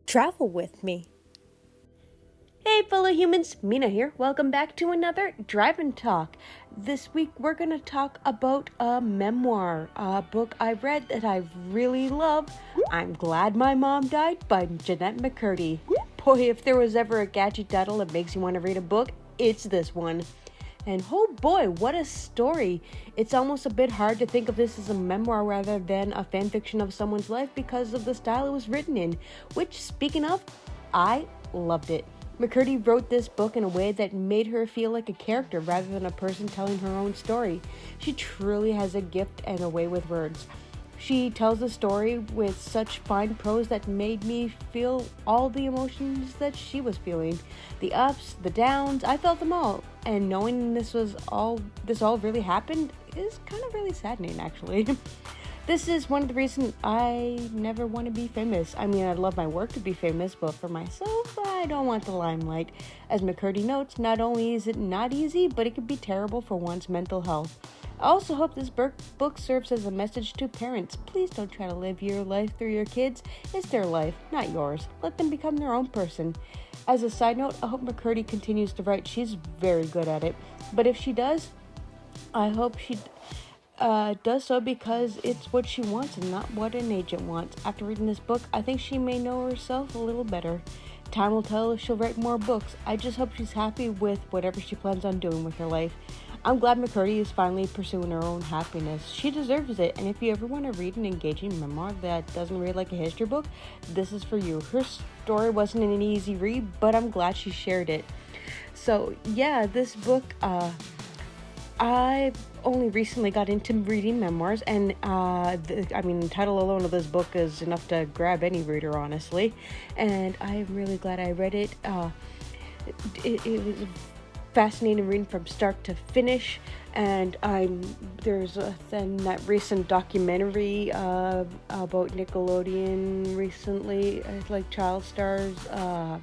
travel with me. Hey fellow humans, Mina here. Welcome back to another Drive and Talk. This week we're going to talk about a memoir, a book I read that I really love. I'm Glad My Mom Died by Jeanette McCurdy. Boy, if there was ever a gadget title that makes you want to read a book, it's this one. And oh boy, what a story. It's almost a bit hard to think of this as a memoir rather than a fan fiction of someone's life because of the style it was written in, which, speaking of, I loved it. McCurdy wrote this book in a way that made her feel like a character rather than a person telling her own story. She truly has a gift and a way with words. She tells the story with such fine prose that made me feel all the emotions that she was feeling. The ups, the downs, I felt them all. And knowing this all really happened is kind of really saddening, actually. This is one of the reasons I never want to be famous. I mean, I'd love my work to be famous, but for myself, I don't want the limelight. As McCurdy notes, not only is it not easy, but it can be terrible for one's mental health. I also hope this book serves as a message to parents. Please don't try to live your life through your kids. It's their life, not yours. Let them become their own person. As a side note, I hope McCurdy continues to write. She's very good at it. But if she does, I hope she does so because it's what she wants and not what an agent wants. After reading this book, I think she may know herself a little better. Time will tell if she'll write more books. I just hope she's happy with whatever she plans on doing with her life. I'm glad McCurdy is finally pursuing her own happiness. She deserves it, and if you ever want to read an engaging memoir that doesn't read like a history book, this is for you. Her story wasn't an easy read, but I'm glad she shared it. So yeah, this book, I only recently got into reading memoirs, and the title alone of this book is enough to grab any reader, honestly, and I'm really glad I read it. It was fascinating reading from start to finish, and there's that recent documentary about Nickelodeon recently, like child stars. I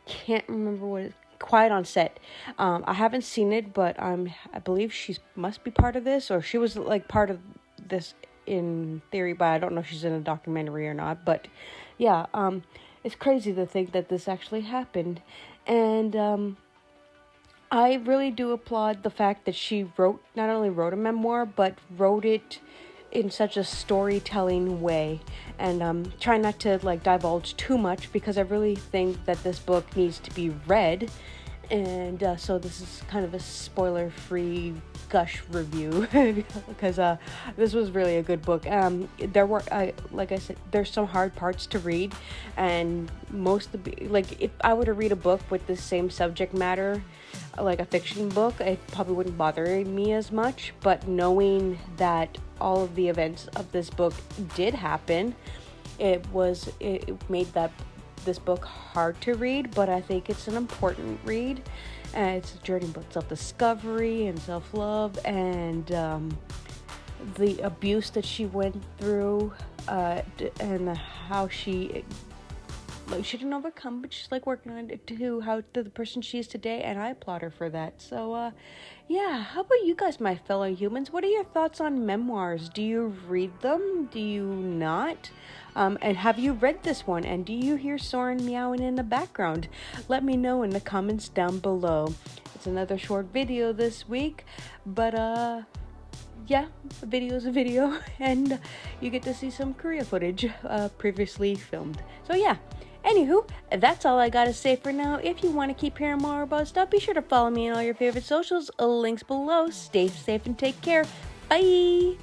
can't remember what it's Quiet on Set. I haven't seen it, but I believe she must be part of this, or she was like part of this in theory, but I don't know if she's in a documentary or not. But yeah, it's crazy to think that this actually happened, and I really do applaud the fact that she not only wrote a memoir, but wrote it in such a storytelling way. And try not to divulge too much because I really think that this book needs to be read. And so this is kind of a spoiler-free gush review because this was really a good book. Like I said, there's some hard parts to read, and if I were to read a book with the same subject matter, like a fiction book, it probably wouldn't bother me as much. But knowing that all of the events of this book did happen, it made this book hard to read, but I think it's an important read. It's a journey about self-discovery and self-love, and the abuse that she went through, and how she didn't overcome, but she's working on it to the person she is today, and I applaud her for that. So yeah, how about you guys, my fellow humans? What are your thoughts on memoirs? Do you read them? Do you not? And have you read this one? And do you hear Soren meowing in the background? Let me know in the comments down below. It's another short video this week, but yeah, a video is a video, and you get to see some Korea footage previously filmed. So yeah. Anywho, that's all I gotta say for now. If you want to keep hearing more about stuff, be sure to follow me on all your favorite socials. Links below. Stay safe and take care. Bye!